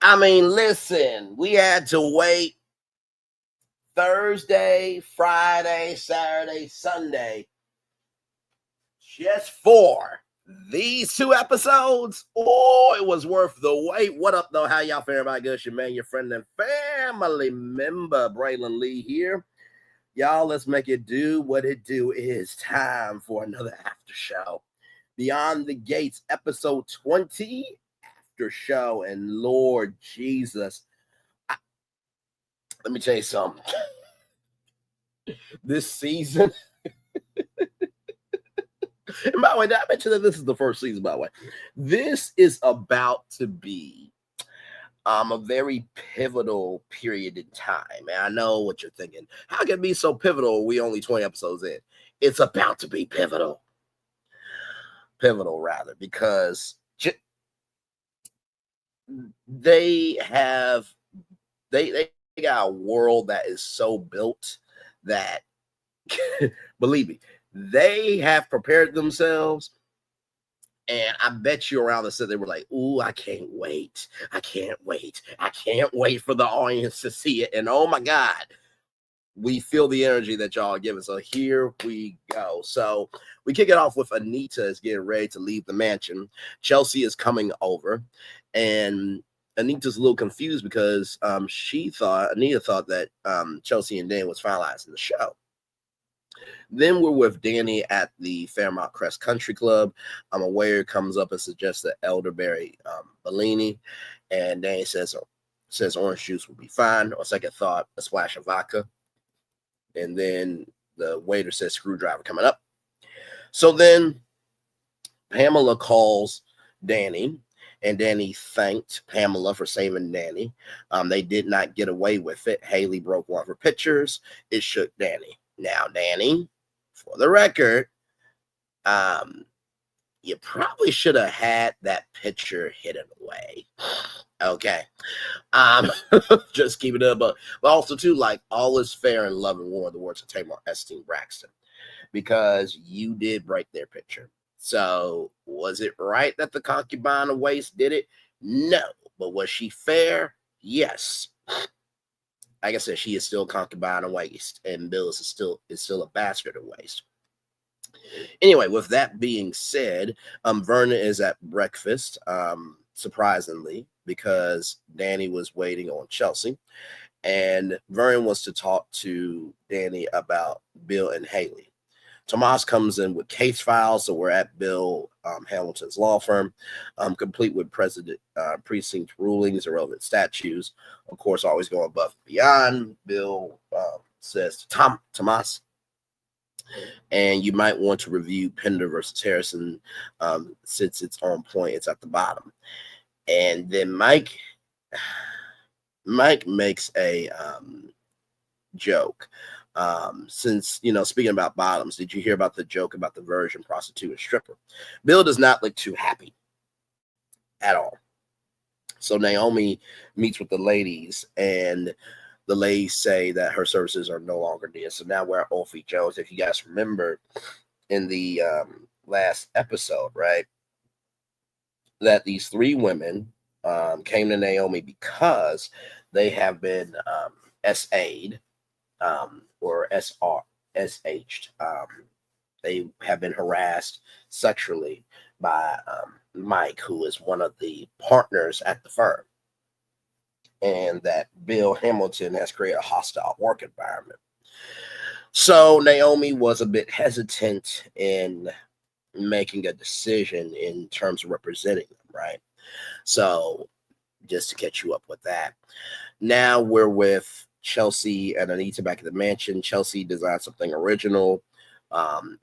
I mean, listen, we had to wait Thursday, Friday, Saturday, Sunday just for these two episodes. Oh, it was worth the wait. What up, though? How y'all faring? About good? Your man, your friend, and family member, Braylon Lee here. Y'all, let's make it do what it do. It is time for another after show. Beyond the Gates, episode 20, after show. And Lord Jesus, let me tell you something. This season, and by the way, did I mention that this is the first season, by the way? This is about to be a very pivotal period in time. And I know what you're thinking. How can it be so pivotal? We only 20 episodes in. It's about to be pivotal. Pivotal, rather, because they got a world that is so built that, believe me, they have prepared themselves. And I bet you around the set, they were like, ooh, I can't wait. I can't wait. I can't wait for the audience to see it. And oh my God, we feel the energy that y'all are giving. So here we go. So we kick it off with Anita is getting ready to leave the mansion. Chelsea is coming over. And Anita's a little confused because Anita thought that Chelsea and Dan was finalizing the show. Then we're with Dani at the Fairmount Crest Country Club. A waiter comes up and suggests the elderberry Bellini, and Dani says orange juice would be fine. On second thought, a splash of vodka. And then the waiter says screwdriver coming up. So then Pamela calls Dani, and Dani thanked Pamela for saving Dani. They did not get away with it. Haley broke one of her pictures. It shook Dani. Now, Dani, for the record, you probably should have had that picture hidden away. Okay. Just keep it up. But also, too, like, all is fair in love and war, the words of Tamar Esteem Braxton, because you did break their picture. So, was it right that the concubine of waste did it? No. But was she fair? Yes. Like I said, she is still concubine of waste, and Bill is still a bastard of waste. Anyway, with that being said, Verna is at breakfast, surprisingly, because Dani was waiting on Chelsea, and Vernon wants to talk to Dani about Bill and Haley. Tomas comes in with case files, so we're at Bill Hamilton's law firm, complete with precinct rulings, irrelevant statutes. Of course, always going above and beyond. Bill says to Tomas, and you might want to review Pender versus Harrison since it's on point. It's at the bottom. And then Mike makes a joke. Since, speaking about bottoms, did you hear about the joke about the virgin, prostitute, and stripper? Bill does not look too happy at all. So Naomi meets with the ladies, and the ladies say that her services are no longer needed. So now we're at Olfie Jones. If you guys remember in the last episode, right, that these three women came to Naomi because they have been SA'd or SH'd. They have been harassed sexually by Mike, who is one of the partners at the firm, and that Bill Hamilton has created a hostile work environment. So Naomi was a bit hesitant in making a decision in terms of representing them, right? So just to catch you up with that. Now we're with Chelsea and Anita back at the mansion. Chelsea designed something original.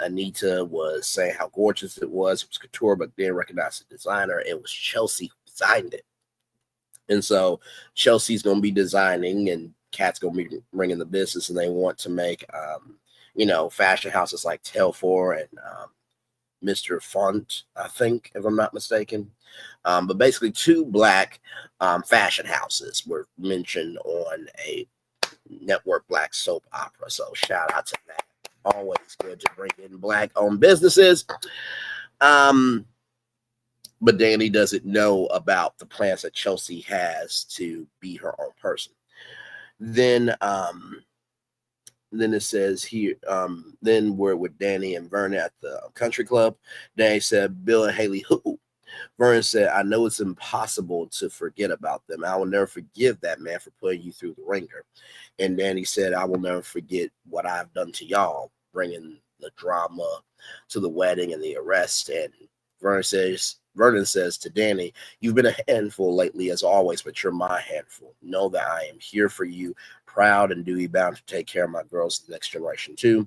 Anita was saying how gorgeous it was. It was couture, but didn't recognize the designer. It was Chelsea who designed it. And so Chelsea's going to be designing, and Kat's going to be running the business, and they want to make, fashion houses like Telfor and Mr. Font, I think, if I'm not mistaken. But basically, two black fashion houses were mentioned on a network black soap opera. So shout out to that. Always good to bring in black-owned businesses. but Dani doesn't know about the plans that Chelsea has to be her own person. Then it says here, then we're with Dani and Vernon at the country club. Dani said, Bill and Haley, who? Vernon said, I know it's impossible to forget about them. I will never forgive that man for putting you through the ringer. And Dani said, I will never forget what I've done to y'all, bringing the drama to the wedding and the arrest. And Vernon says to Dani, you've been a handful lately as always, but you're my handful. Know that I am here for you, proud and duty bound to take care of my girls, the next generation too.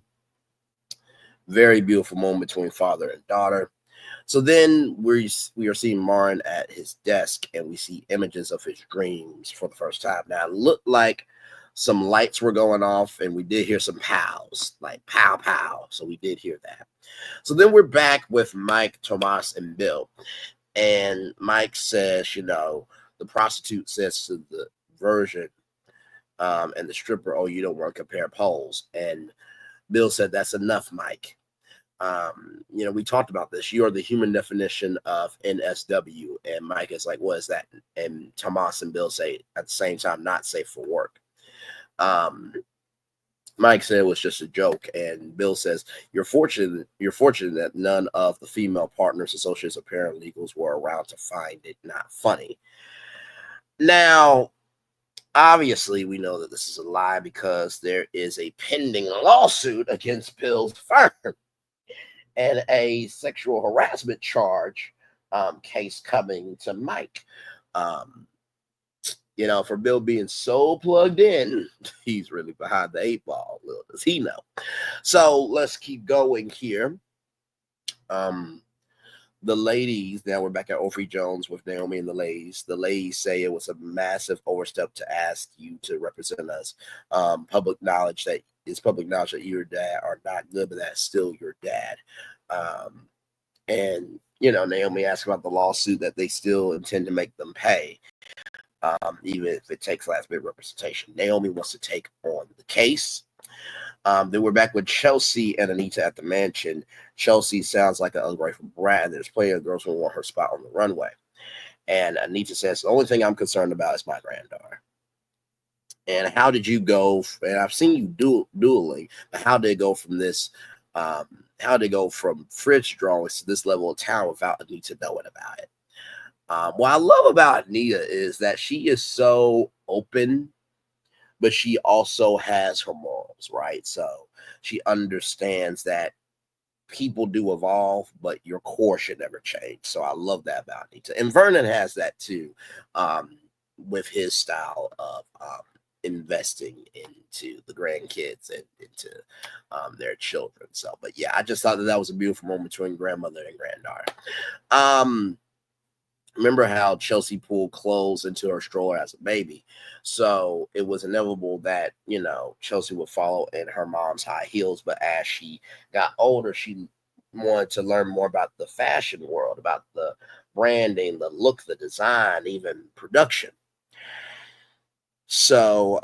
Very beautiful moment between father and daughter. So then we are seeing Martin at his desk, and we see images of his dreams for the first time. Now, it looked like some lights were going off, and we did hear some pows, like pow, pow. So we did hear that. So then we're back with Mike, Tomas, and Bill. And Mike says, the prostitute says to the virgin and the stripper, oh, you don't want to compare poles. And Bill said, that's enough, Mike. We talked about this. You are the human definition of NSW. And Mike is like, what is that? And Tomas and Bill say at the same time, not safe for work. Mike said it was just a joke, and Bill says, you're fortunate that none of the female partners, associates, or paralegals were around to find it not funny. Now, obviously, we know that this is a lie because there is a pending lawsuit against Bill's firm and a sexual harassment charge case coming to Mike. For Bill being so plugged in, he's really behind the 8 ball. Little does he know. So let's keep going here. The ladies, now we're back at Orphe Jones with Naomi and the ladies. The ladies say it was a massive overstep to ask you to represent us. Public knowledge that your dad are not good, but that's still your dad. And Naomi asked about the lawsuit that they still intend to make them pay. Even if it takes last minute representation. Naomi wants to take on the case. Then we're back with Chelsea and Anita at the mansion. Chelsea sounds like an ungrateful brat, and there's plenty of girls who want her spot on the runway. And Anita says, the only thing I'm concerned about is my granddaughter. And how did you go? And I've seen you dueling, but how did it go from this? How did it go from fridge drawings to this level of talent without Anita knowing about it? What I love about Anita is that she is so open, but she also has her morals, right? So she understands that people do evolve, but your core should never change. So I love that about Anita. And Vernon has that too, with his style of investing into the grandkids and into their children. So, but yeah, I just thought that was a beautiful moment between grandmother and granddaughter. Remember how Chelsea pulled clothes into her stroller as a baby. So it was inevitable that, Chelsea would follow in her mom's high heels. But as she got older, she wanted to learn more about the fashion world, about the branding, the look, the design, even production. So,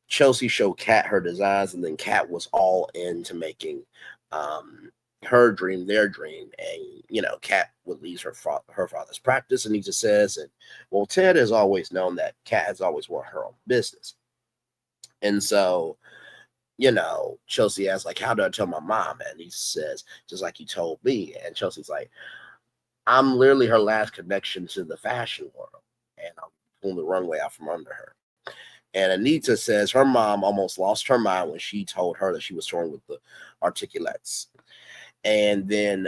Chelsea showed Kat her designs, and then Kat was all into making her dream their dream. And Kat would leave her father's practice, and he just says, and well, Ted has always known that Kat has always wanted her own business. And so Chelsea asks, like, how do I tell my mom? And he says, just like you told me. And Chelsea's like, I'm literally her last connection to the fashion world, and I'm pulling the runway out from under her. And Anita says her mom almost lost her mind when she told her that she was touring with the Articulates. And then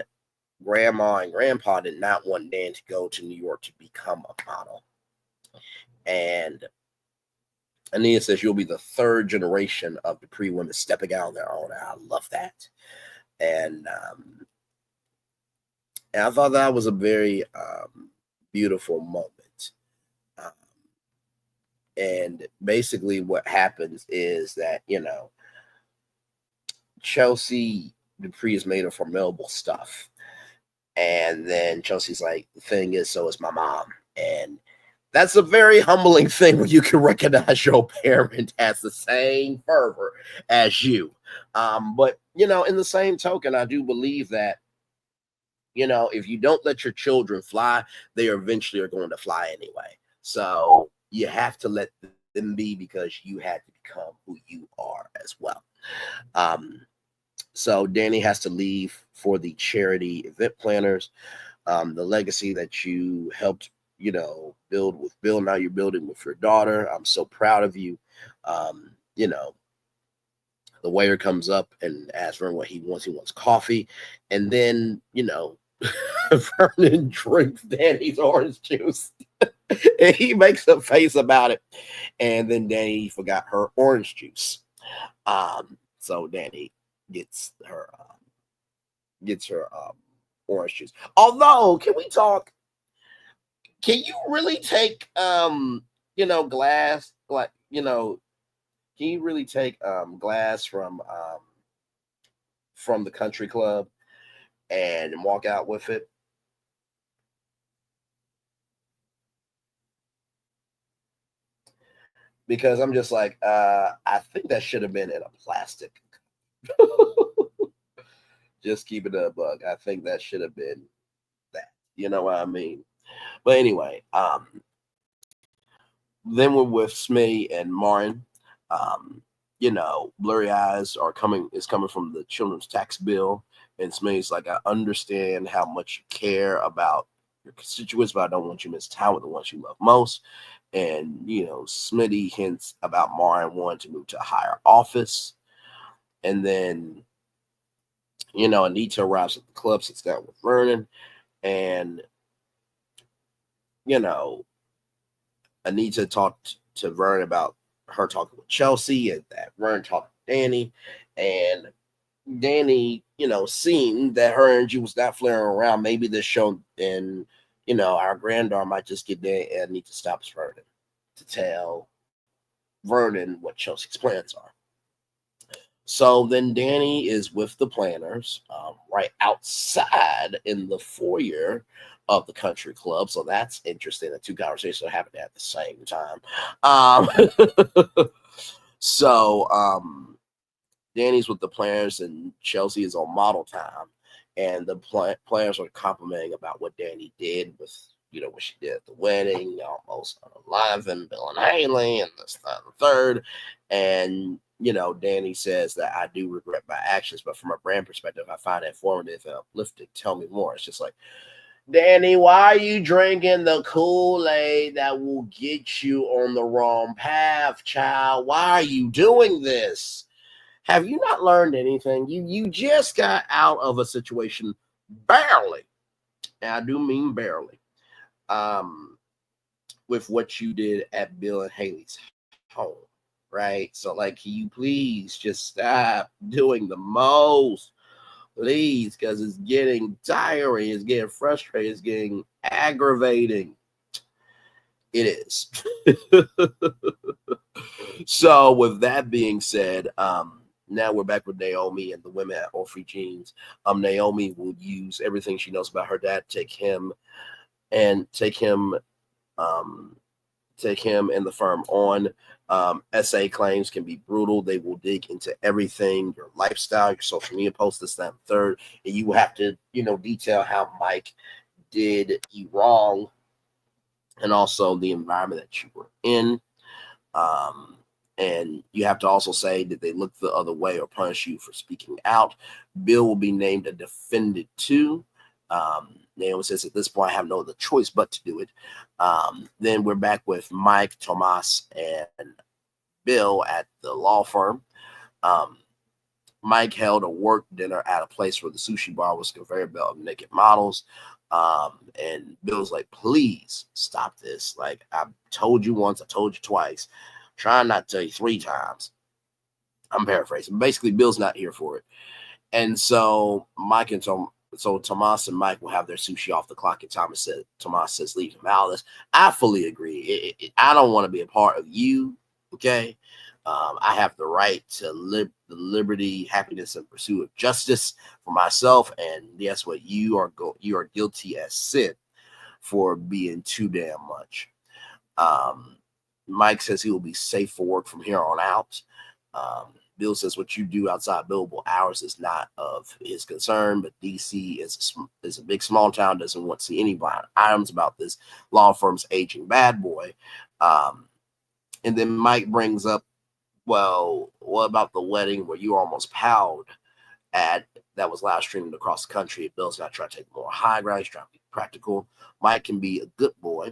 Grandma and Grandpa did not want Dan to go to New York to become a model. And Anita says you'll be the third generation of Dupree women stepping out on their own. And I love that. And I thought that was a very beautiful moment. And basically what happens is that, Chelsea Dupree is made of formidable stuff. And then Chelsea's like, the thing is, so is my mom. And that's a very humbling thing when you can recognize your parent has the same fervor as you. But, in the same token, I do believe that If you don't let your children fly, they eventually are going to fly anyway. So you have to let them be, because you had to become who you are as well. Um, so Dani has to leave for the charity event planners. The legacy that you helped, build with Bill. Now you're building with your daughter. I'm so proud of you. Um, you know, the waiter comes up and asks Vernon what he wants. He wants coffee. And then, Vernon drinks Dani's orange juice. And he makes a face about it. And then Dani forgot her orange juice. So Dani gets her orange juice. Although, can we talk? Can you really take glass, like, can you really take glass from the country club and walk out with it? Because I'm just like, I think that should have been in a plastic. Just keep it a bug. I think that should have been that. You know what I mean? But anyway, then we're with Smee and Martin. Blurry eyes is coming from the children's tax bill. And Smee's like, I understand how much you care about your constituents, but I don't want you to miss time with the ones you love most. And, Smitty hints about Martin wanting to move to a higher office. And then, Anita arrives at the club, sits down with Vernon. And, Anita talked to Vernon about her talking with Chelsea, and that Vernon talked to Dani. And Dani, seeing that her energy was not flaring around, maybe this show and, our granddaughter might just get there and need to stop Vernon to tell Vernon what Chelsea's plans are. So then Dani is with the planners right outside in the foyer of the country club. So that's interesting. The two conversations are happening at the same time. So Dani's with the planners and Chelsea is on model time. And the planners are complimenting about what Dani did with, what she did at the wedding, almost alive and Bill and Haley and this, that, and the third. And, Dani says that I do regret my actions, but from a brand perspective, I find it informative and uplifting. Tell me more. It's just like, Dani, why are you drinking the Kool-Aid that will get you on the wrong path, child? Why are you doing this? Have you not learned anything? You just got out of a situation barely, and I do mean barely, with what you did at Bill and Haley's home, right? So, like, can you please just stop doing the most, please, because it's getting tiring, it's getting frustrating, it's getting aggravating. It is. So, with that being said, now we're back with Naomi and the women at Orphe Jeans. Naomi will use everything she knows about her dad, take him and the firm on. SA claims can be brutal. They will dig into everything, your lifestyle, your social media posts, this, that, and third. And you have to, detail how Mike did you wrong and also the environment that you were in. And you have to also say, did they look the other way or punish you for speaking out? Bill will be named a defendant too. Naomi says, at this point, I have no other choice but to do it. Then we're back with Mike, Tomas, and Bill at the law firm. Mike held a work dinner at a place where the sushi bar was a conveyor belt of naked models. And Bill's like, please stop this. Like, I told you once, I told you twice. Trying not to tell you 3 times. I'm paraphrasing. Basically, Bill's not here for it. And so Tomas and Mike will have their sushi off the clock, and Tomas says, leave him out of this. I fully agree. I don't want to be a part of you, okay? I have the right to live the liberty, happiness, and pursuit of justice for myself, and guess what? You are guilty as sin for being too damn much. Mike says he will be safe for work from here on out. Bill says what you do outside billable hours is not of his concern, but DC is a big small town, doesn't want to see any blind items about this law firm's aging bad boy. And then Mike brings up, well, what about the wedding where you almost palled at that was live streamed across the country? Bill's got to try to take more high ground. He's trying to be practical. Mike can be a good boy,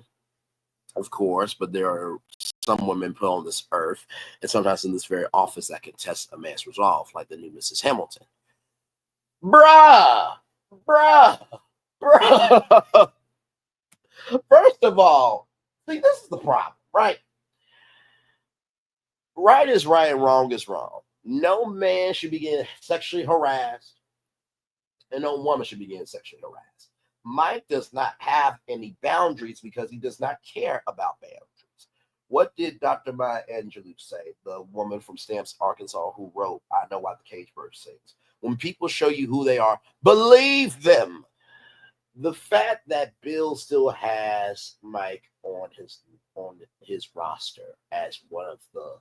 of course, but there are some women put on this earth, and sometimes in this very office, that can test a man's resolve, like the new Mrs. Hamilton. Bruh! First of all, see, this is the problem, right? Right is right and wrong is wrong. No man should be getting sexually harassed, and no woman should be getting sexually harassed. Mike does not have any boundaries because he does not care about boundaries. What did Dr. Maya Angelou say, the woman from Stamps, Arkansas, who wrote I Know Why the Cage Bird Sings? When people show you who they are, believe them. The fact that Bill still has Mike on his roster as one of the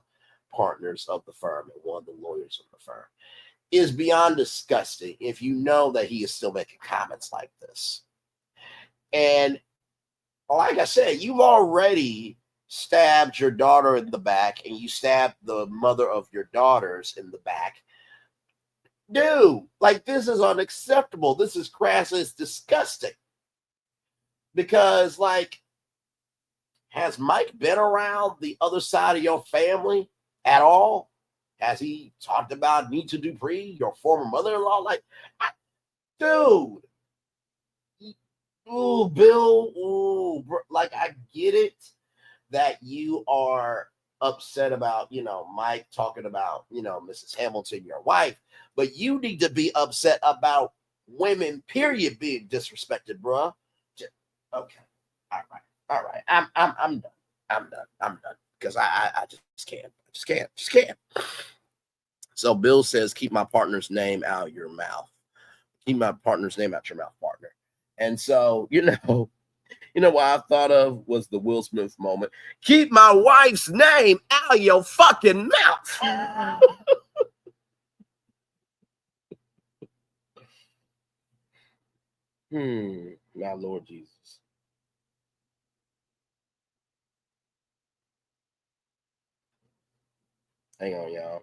partners of the firm and one of the lawyers of the firm is beyond disgusting if you know that he is still making comments like this. And like I said, you've already stabbed your daughter in the back and you stabbed the mother of your daughters in the back. Dude, like, this is unacceptable. This is crass. It's disgusting. Because, like, has Mike been around the other side of your family at all? Has he talked about Nita Dupree, your former mother-in-law? Like, dude. Ooh, Bill. Ooh, like, I get it that you are upset about, Mike talking about, Mrs. Hamilton, your wife, but you need to be upset about women, period, being disrespected, bruh. Okay. All right. I'm done. Because I just can't. So Bill says, keep my partner's name out of your mouth. Keep my partner's name out your mouth, partner. And so, what I thought of was the Will Smith moment. Keep my wife's name out of your fucking mouth. My Lord Jesus. Hang on, y'all.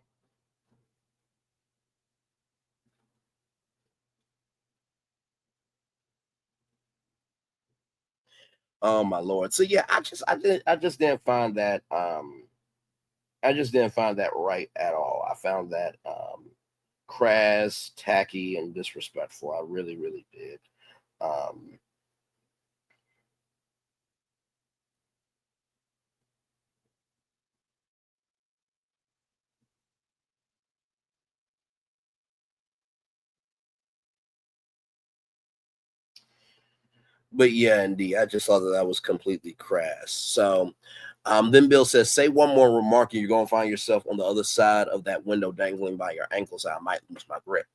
Oh my Lord. So yeah, I just didn't find that I just didn't find that right at all. I found that crass, tacky, and disrespectful. I really, really did. Um but yeah, indeed. I just thought that was completely crass. So then Bill says, say one more remark and you're gonna find yourself on the other side of that window dangling by your ankles. I might lose my grip.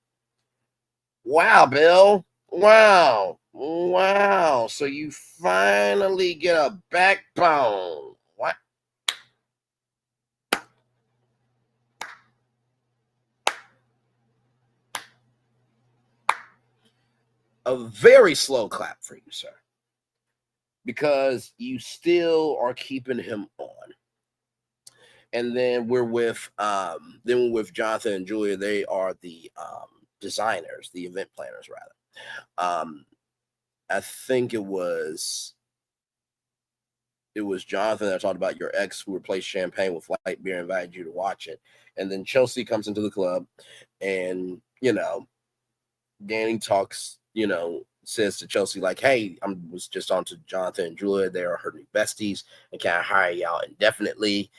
Wow, Bill. Wow. So you finally get a backbone. What? A very slow clap for you, sir. Because you still are keeping him on. And then we're with Jonathan and Julia. They are the designers, the event planners, rather. I think it was Jonathan that talked about your ex who replaced champagne with light beer, invited you to watch it. And then Chelsea comes into the club and, Dani talks, says to Chelsea, like, hey, I was just on to Jonathan and Julia. They are her new besties and can I hire y'all indefinitely?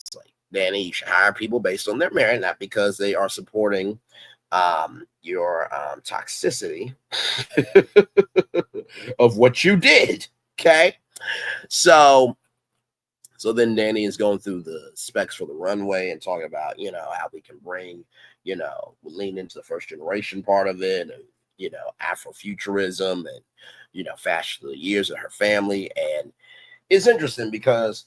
It's like, Dani, you should hire people based on their merit, not because they are supporting your toxicity of what you did. Okay. So then Dani is going through the specs for the runway and talking about, how we can bring, lean into the first generation part of it, and, Afrofuturism and, fashion of the years of her family. And it's interesting because,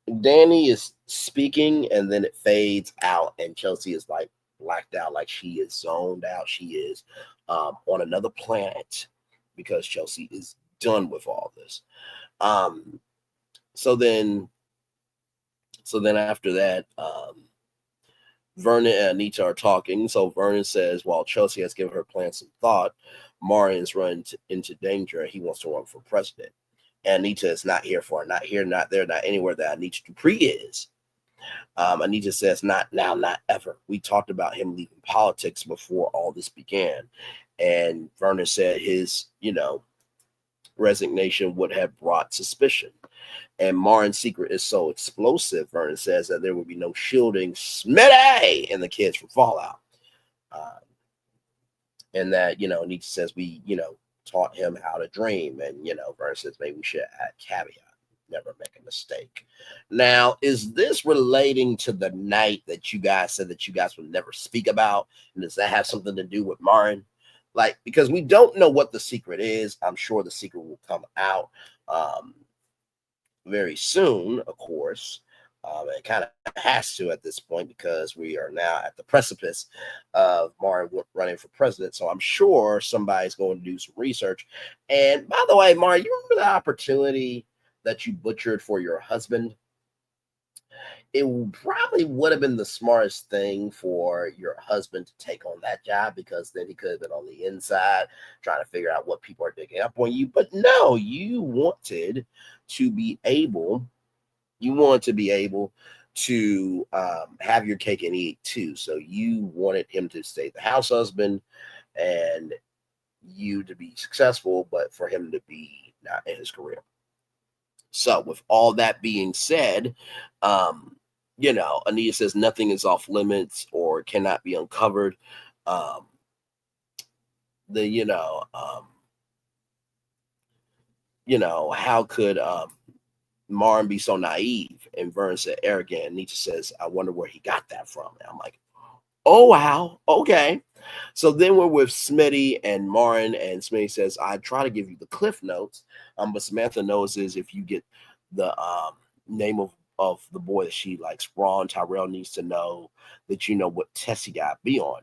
Dani is speaking, and then it fades out, and Chelsea is like blacked out, like she is zoned out. She is on another planet because Chelsea is done with all this. Um, so then, so then after that, Vernon and Anita are talking. So Vernon says, while Chelsea has given her plan some thought, Marian's run into danger, and he wants to run for president. And Anita is not here for it, not here, not there, not anywhere that Anita Dupree is. Anita says, not now, not ever. We talked about him leaving politics before all this began. And Vernon said his, resignation would have brought suspicion. And Marin's secret is so explosive, Vernon says, that there will be no shielding Smitty and the kids from fallout. Uh, and that, Anita says we, taught him how to dream. And, Vernon says maybe we should add caveat. Never make a mistake. Now, is this relating to the night that you guys said that you guys would never speak about? And does that have something to do with Marin? Like, because we don't know what the secret is. I'm sure the secret will come out very soon, of course. It kind of has to at this point because we are now at the precipice of Marin running for president. So I'm sure somebody's going to do some research. And by the way, Marin, you remember the opportunity that you butchered for your husband? It probably would have been the smartest thing for your husband to take on that job, because then he could have been on the inside trying to figure out what people are digging up on you. But no, to be able, you wanted to be able to have your cake and eat too. So you wanted him to stay the house husband and you to be successful, but for him to be not in his career. So with all that being said, Anita says nothing is off limits or cannot be uncovered. Um, the how could Marn be so naive? And Vern said arrogant. And Anita says, I wonder where he got that from. And I'm like, oh wow, okay. So then we're with Smitty and Marin, and Smitty says, I try to give you the cliff notes, but Samantha knows is if you get the name of the boy that she likes, Ron Tyrell needs to know that you know what test he got to be on.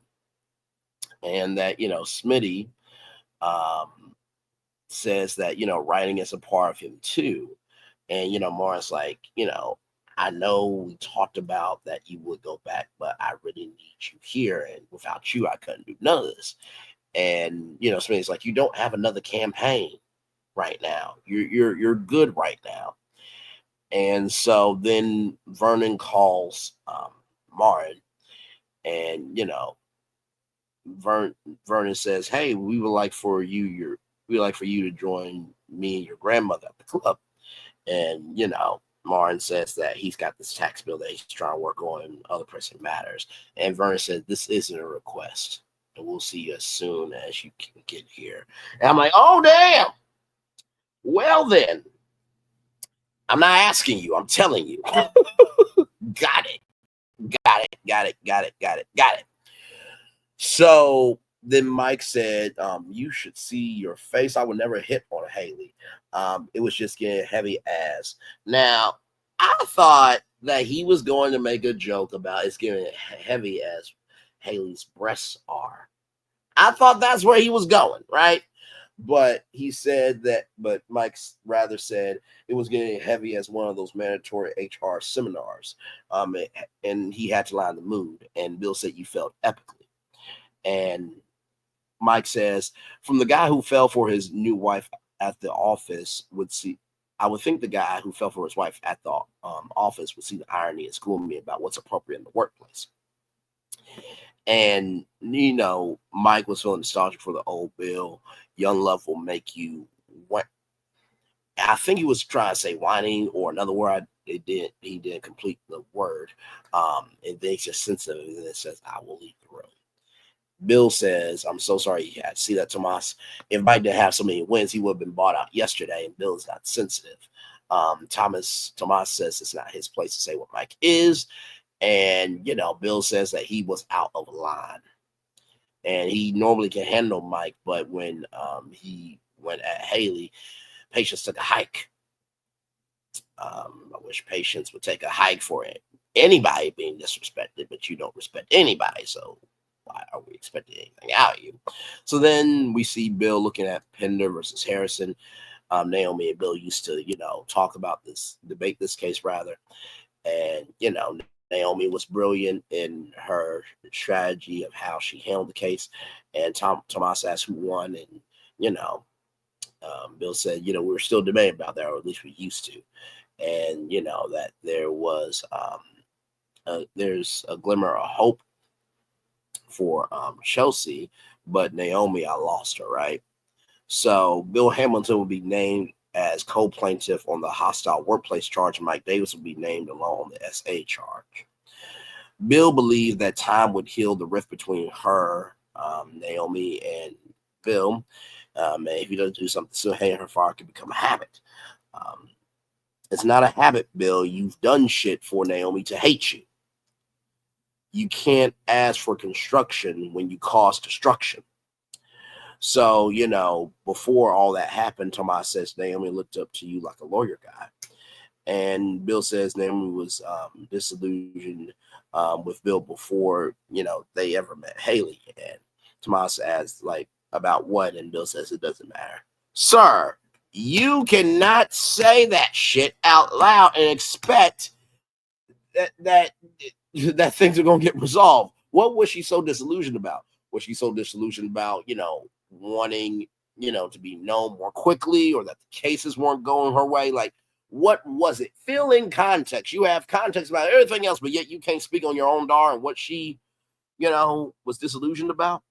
And that, Smitty says that, writing is a part of him too. And, Marin's like, I know we talked about that you would go back, but I really need you here. And without you, I couldn't do none of this. And, Smitty's like, you don't have another campaign right now. You're good right now. And so then Vernon calls Marin, and, Vernon says, hey, we would like for you to join me and your grandmother at the club. And, Martin says that he's got this tax bill that he's trying to work on and other pressing matters. And Vernon said, this isn't a request. And we'll see you as soon as you can get here. And I'm like, oh, damn. Well, then. I'm not asking you. I'm telling you. Got it. Got it. So then Mike said, you should see your face. I would never hit on Haley. It was just getting heavy ass. Now, I thought that he was going to make a joke about it's getting heavy as Haley's breasts are. I thought that's where he was going, right? But he said but Mike rather said it was getting heavy as one of those mandatory HR seminars. And he had to line the mood. And Bill said you felt epically. And Mike says, from the guy who fell for his new wife at the office I would think the guy who fell for his wife at the office would see the irony and school me about what's appropriate in the workplace. And, Mike was feeling nostalgic for the old Bill. Young love will make you what? I think he was trying to say whining or another word. He didn't complete the word. And then he's just sensitive and it says, I will leave the room. Bill says, I'm so sorry you had to see that, Tomas. If Mike didn't have so many wins, he would have been bought out yesterday, and Bill is not sensitive. Tomas says it's not his place to say what Mike is. And, Bill says that he was out of line. And he normally can handle Mike, but when he went at Haley, Patience took a hike. I wish patience would take a hike for it. Anybody being disrespected, but you don't respect anybody. So why are we expecting anything out of you? So then we see Bill looking at Pender versus Harrison. Naomi and Bill used to, talk about this, debate this case rather. And, Naomi was brilliant in her strategy of how she handled the case. And Tomas asked who won. And, Bill said, we were still debating about that, or at least we used to. And, that there was, there's a glimmer of hope for Chelsea, but Naomi, I lost her, right? So Bill Hamilton will be named as co-plaintiff on the hostile workplace charge, and Mike Davis will be named alone on the SA charge. Bill believed that time would heal the rift between her, Naomi, and Bill. And if he doesn't do something soon, hanging her fire could become a habit. It's not a habit, Bill. You've done shit for Naomi to hate you. You can't ask for construction when you cause destruction. So, before all that happened, Tomas says Naomi looked up to you like a lawyer guy. And Bill says Naomi was disillusioned with Bill before, they ever met Haley. And Tomas asks, about what? And Bill says it doesn't matter. Sir, you cannot say that shit out loud and expect that things are going to get resolved. What was she so disillusioned about? Was she so disillusioned about, wanting, to be known more quickly, or that the cases weren't going her way? What was it? Fill in context. You have context about everything else, but yet you can't speak on your own daughter and what she, was disillusioned about.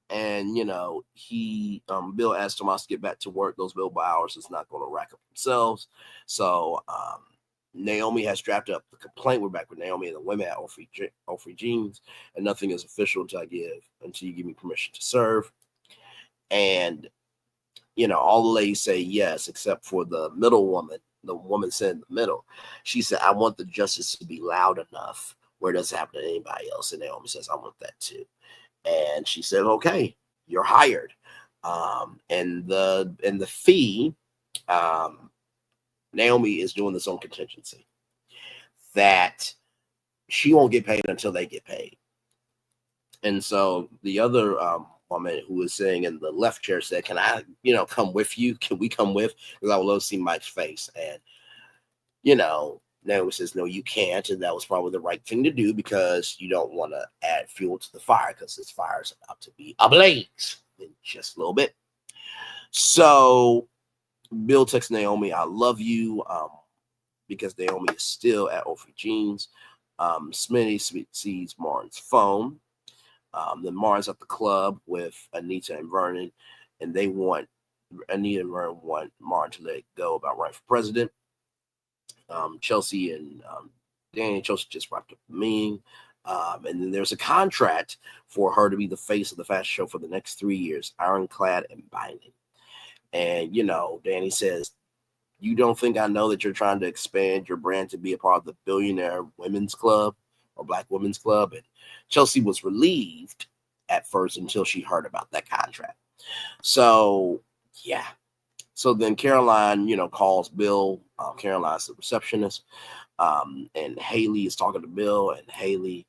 And, Bill asked Tomas to get back to work. Those billable hours is not going to rack up themselves. So, Naomi has drafted up the complaint. We're back with Naomi and the women at Ofri Jeans, and nothing is official until you give me permission to serve. And, all the ladies say yes, except for the middle woman. The woman said in the middle, she said, I want the justice to be loud enough where it doesn't happen to anybody else. And Naomi says, I want that too. And she said, okay, you're hired. And the fee, Naomi is doing this on contingency that she won't get paid until they get paid. And so the other woman who was sitting in the left chair said, can I, come with you? Can we come with? Because I would love to see Mike's face. And, Naomi says, no, you can't. And that was probably the right thing to do, because you don't want to add fuel to the fire, because this fire is about to be ablaze in just a little bit. So Bill texts Naomi, I love you, because Naomi is still at Ofri Jeans. Smitty sees Martin's phone. Then Martin's at the club with Anita and Vernon, and Anita and Vernon want Martin to let go about running for president. Chelsea and Dani, Chelsea just wrapped up the meeting. And then there's a contract for her to be the face of the fashion show for the next 3 years, ironclad and binding. And, Dani says, you don't think I know that you're trying to expand your brand to be a part of the billionaire women's club or Black women's club? And Chelsea was relieved at first until she heard about that contract. So, yeah. So then Caroline, calls Bill. Caroline's the receptionist. And Haley is talking to Bill, and Haley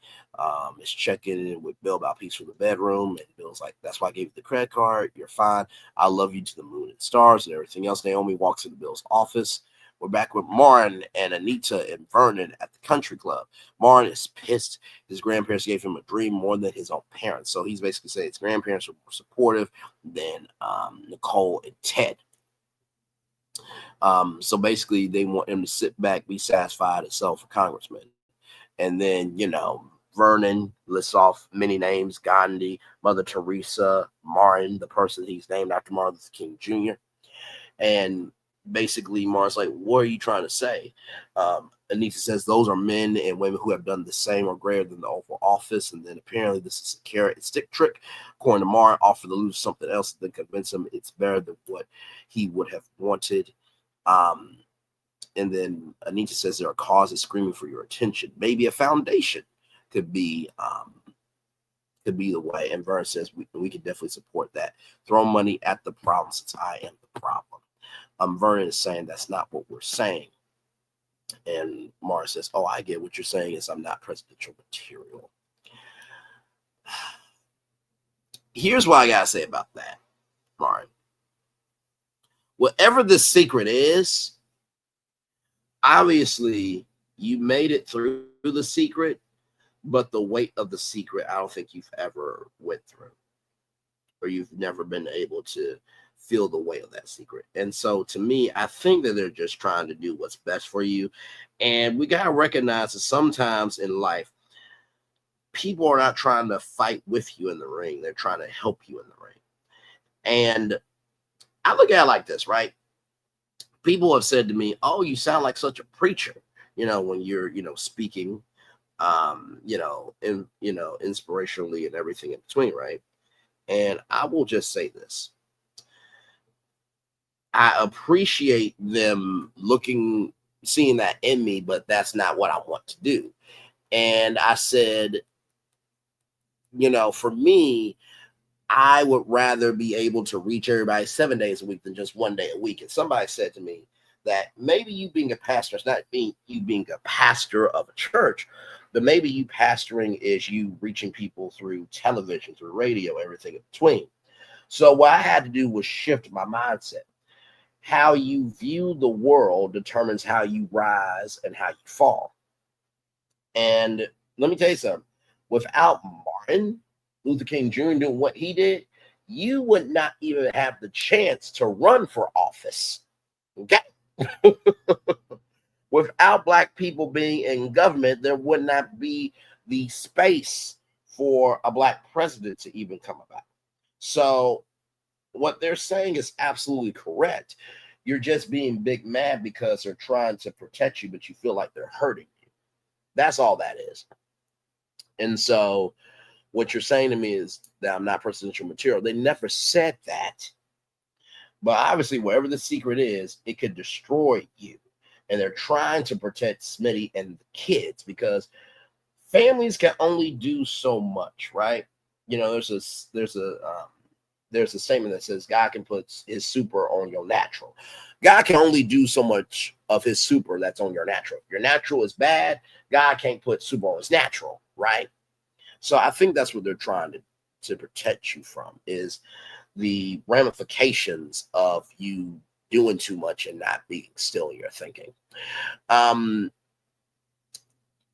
is checking in with Bill about peace from the bedroom. And Bill's like, that's why I gave you the credit card. You're fine. I love you to the moon and stars and everything else. Naomi walks into Bill's office. We're back with Martin and Anita and Vernon at the country club. Martin is pissed. His grandparents gave him a dream more than his own parents. So he's basically saying his grandparents are more supportive than Nicole and Ted. So basically, they want him to sit back, be satisfied, and sell for congressman. And then, Vernon lists off many names: Gandhi, Mother Teresa, Martin, the person he's named after, Martin Luther King Jr. And basically, Martin's like, what are you trying to say? Anita says those are men and women who have done the same or greater than the Oval Office. And then apparently this is a carrot and stick trick. According to Martin, offer the loser something else, then convince him it's better than what he would have wanted. And then Anita says there are causes screaming for your attention. Maybe a foundation could be the way. And Vernon says we can definitely support that. Throw money at the problem since I am the problem. Vernon is saying that's not what we're saying. And Mara says, oh, I get what you're saying is I'm not presidential material. Here's what I got to say about that, Mara. Whatever the secret is, obviously you made it through the secret, but the weight of the secret, I don't think you've ever went through, or you've never been able to feel the weight of that secret. And so to me, I think that they're just trying to do what's best for you. And we got to recognize that sometimes in life, people are not trying to fight with you in the ring. They're trying to help you in the ring. And I look at it like this, right? People have said to me, oh, you sound like such a preacher, when you're, speaking, inspirationally and everything in between, right? And I will just say this. I appreciate them seeing that in me, but that's not what I want to do. And I said, for me, I would rather be able to reach everybody 7 days a week than just 1 day a week. And somebody said to me that maybe you being a pastor is not you being a pastor of a church, but maybe you pastoring is you reaching people through television, through radio, everything in between. So what I had to do was shift my mindset. How you view the world determines how you rise and how you fall. And let me tell you something. Without Martin Luther King Jr. doing what he did, you would not even have the chance to run for office. Okay? Without Black people being in government, there would not be the space for a Black president to even come about. So what they're saying is absolutely correct. You're just being big mad because they're trying to protect you, but you feel like they're hurting you. That's all that is. And so what you're saying to me is that I'm not presidential material. They never said that. But obviously, wherever the secret is, it could destroy you. And they're trying to protect Smitty and the kids because families can only do so much, right? There's a statement that says God can put his super on your natural. God can only do so much of his super that's on your natural. Your natural is bad. God can't put super on his natural, right? So I think that's what they're trying to protect you from is the ramifications of you doing too much and not being still in your thinking.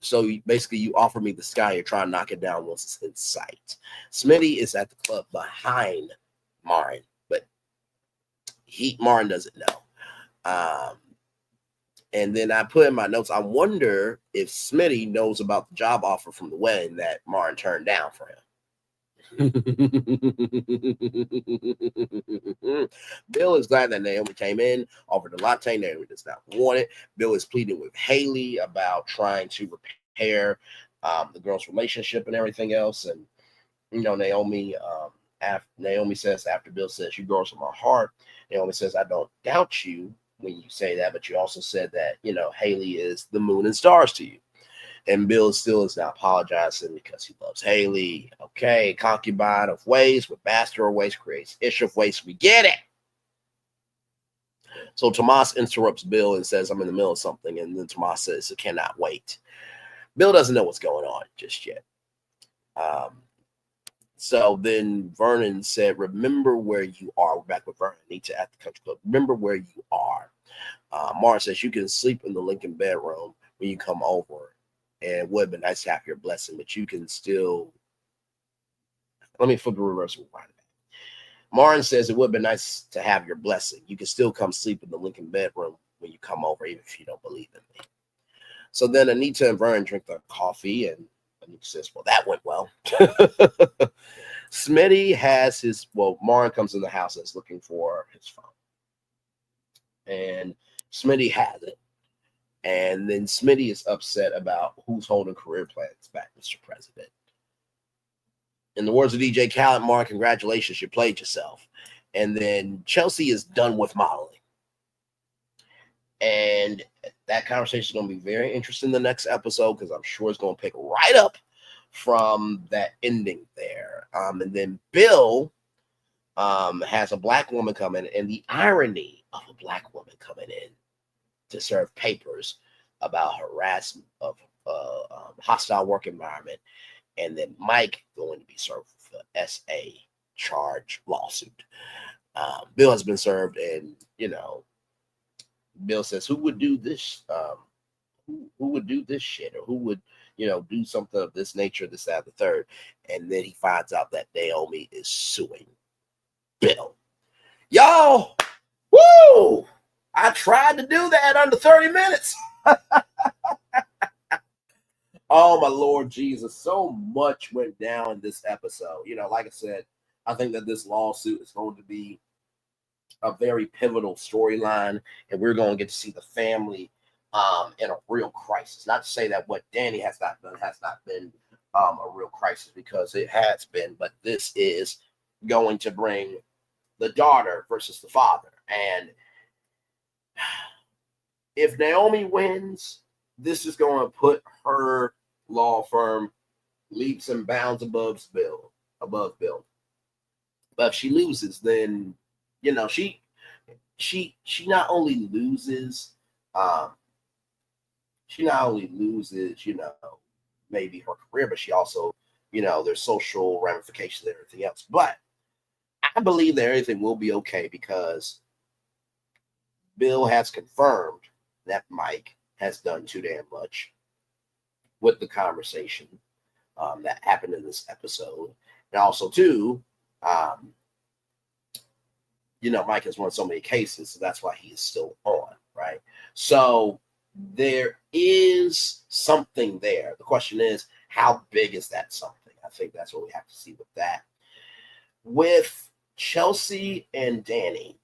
So basically you offer me the sky, you're trying to knock it down once it's in sight. Smitty is at the club behind Marin, but Marin doesn't know. And then I put in my notes, I wonder if Smitty knows about the job offer from the wedding that Marin turned down for him. Bill is glad that Naomi came in, offered a latte. Naomi does not want it. Bill is pleading with Haley about trying to repair the girl's relationship and everything else. And Naomi says, after Bill says, you girls are my heart, Naomi says, I don't doubt you when you say that, but you also said that, Haley is the moon and stars to you. And Bill still is not apologizing because he loves Haley. Okay, concubine of waste with master of waste creates issue of waste. We get it. So Tomas interrupts Bill and says, I'm in the middle of something. And then Tomas says, it cannot wait. Bill doesn't know what's going on just yet. So then Vernon said, remember where you are. We're back with Vernon. Anita at the country club. Remember where you are. Mara says, you can sleep in the Lincoln bedroom when you come over. And it would have been nice to have your blessing, but you can still. Let me flip the reverse. Marin says it would have been nice to have your blessing. You can still come sleep in the Lincoln bedroom when you come over, even if you don't believe in me. So then Anita and Vernon drink their coffee, and Anita says, well, that went well. Smitty has Marin comes in the house and is looking for his phone. And Smitty has it. And then Smitty is upset about who's holding career plans back, Mr. President. In the words of DJ Khaled, Marin, congratulations, you played yourself. And then Chelsea is done with modeling. And that conversation is going to be very interesting in the next episode because I'm sure it's going to pick right up from that ending there. And then Bill has a Black woman come in, and the irony of a black woman coming in to serve papers about harassment of hostile work environment, and then Mike going to be served for SA charge lawsuit. Bill has been served, and Bill says, "Who would do this? Who would do this shit, or who would do something of this nature, this, that, the third?" And then he finds out that Naomi is suing Bill. Y'all, woo! I tried to do that under 30 minutes. Oh, my Lord Jesus. So much went down in this episode. Like I said, I think that this lawsuit is going to be a very pivotal storyline, and we're going to get to see the family in a real crisis. Not to say that what Dani has not done has not been a real crisis, because it has been, but this is going to bring the daughter versus the father. And if Naomi wins, this is going to put her law firm leaps and bounds above Bill. But if she loses, then she not only loses, maybe her career, but she also, there's social ramifications and everything else. But I believe that everything will be okay, because Bill has confirmed that Mike has done too damn much with the conversation that happened in this episode. And also, too, Mike has won so many cases, so that's why he is still on, right? So there is something there. The question is, how big is that something? I think that's what we have to see with that. With Chelsea and Dani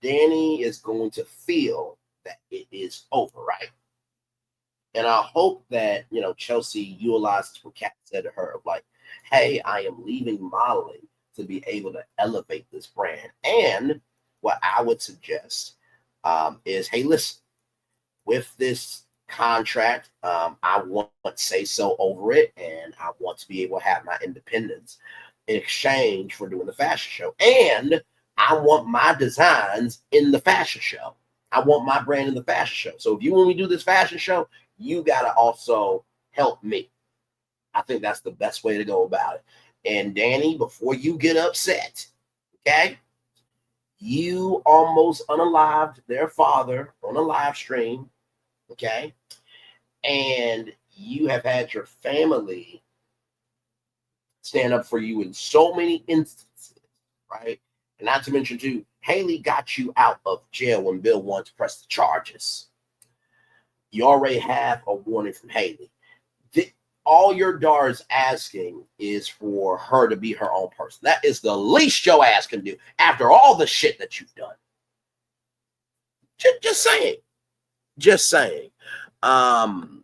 is going to feel that it is over, right? And I hope that, Chelsea utilizes what Kat said to her, of like, hey, I am leaving modeling to be able to elevate this brand. And what I would suggest is, hey, listen, with this contract, I want say so over it, and I want to be able to have my independence in exchange for doing the fashion show. And I want my designs in the fashion show. I want my brand in the fashion show. So if you want me to do this fashion show, you got to also help me. I think that's the best way to go about it. And Dani, before you get upset, okay, you almost unalived their father on a live stream, okay, and you have had your family stand up for you in so many instances, right? And not to mention, too, Haley got you out of jail when Bill wanted to press the charges. You already have a warning from Haley. All your daughter's asking is for her to be her own person. That is the least your ass can do after all the shit that you've done. Just saying. Just saying. And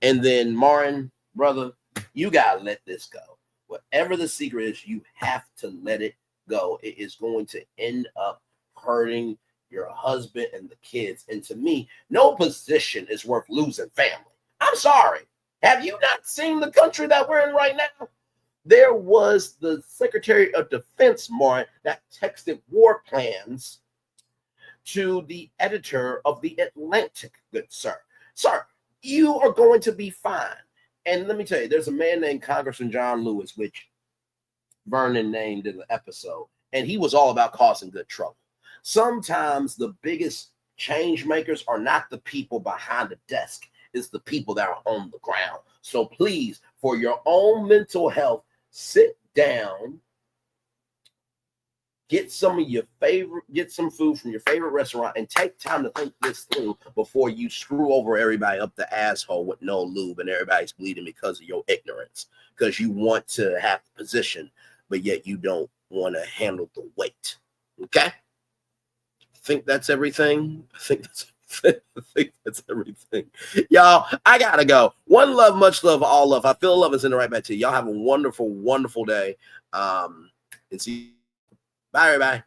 then Marin, brother, you gotta let this go. Whatever the secret is, you have to let it go. It is going to end up hurting your husband and the kids. And to me, no position is worth losing family. I'm sorry. Have you not seen the country that we're in right now? There was the Secretary of Defense, Marin, that texted war plans to the editor of the Atlantic, good sir. Sir, you are going to be fine. And let me tell you, there's a man named Congressman John Lewis, which Vernon named in the episode, and he was all about causing good trouble. Sometimes the biggest change makers are not the people behind the desk. It's the people that are on the ground. So please, for your own mental health, sit down, get some food from your favorite restaurant, and take time to think this through before you screw over everybody up the asshole with no lube and everybody's bleeding because of your ignorance. Because you want to have the position, but yet you don't want to handle the weight. Okay? I think that's everything. I think that's everything. Y'all, I gotta go. One love, much love, all love. I feel love is in the right back to you. Y'all have a wonderful, wonderful day. And see you. Bye, everybody.